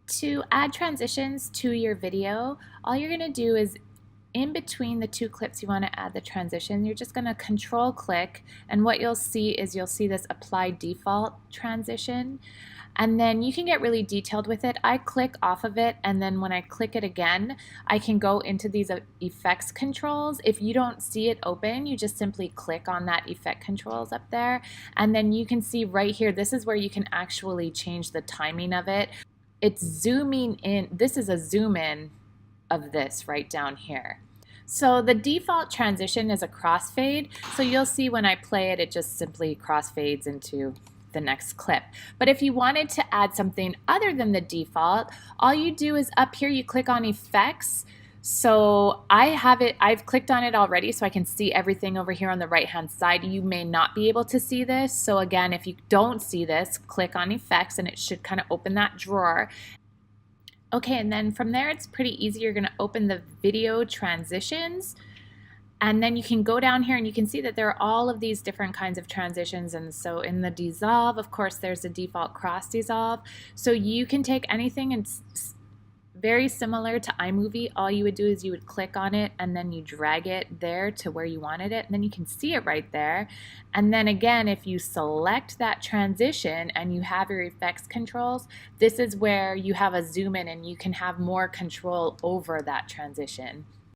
To add transitions to your video, all you're going to do is in between the two clips you want to add the transition, you're just going to control click, and what you'll see is you'll see this apply default transition, and then you can get really detailed with it. I click off of it, and then when I click it again, I can go into these effects controls. If you don't see it open, you just simply click on that effect controls up there, and then you can see right here, this is where you can actually change the timing of it. It's zooming in. This is a zoom in of this right down here. So the default transition is a crossfade. So you'll see when I play it, it just simply crossfades into the next clip. But if you wanted to add something other than the default, all you do is up here, you click on effects. So I've clicked on it already so I can see everything over here on the right hand side. You may not be able to see this. So again, if you don't see this, click on effects and it should kind of open that drawer. Okay, and then from there it's pretty easy. You're going to open the video transitions, and then you can go down here and you can see that there are all of these different kinds of transitions. And so in the dissolve, of course, there's a default cross dissolve. So you can take anything, and very similar to iMovie, all you would do is you would click on it and then you drag it there to where you wanted it, and then you can see it right there. And then again, if you select that transition and you have your effects controls, this is where you have a zoom in and you can have more control over that transition.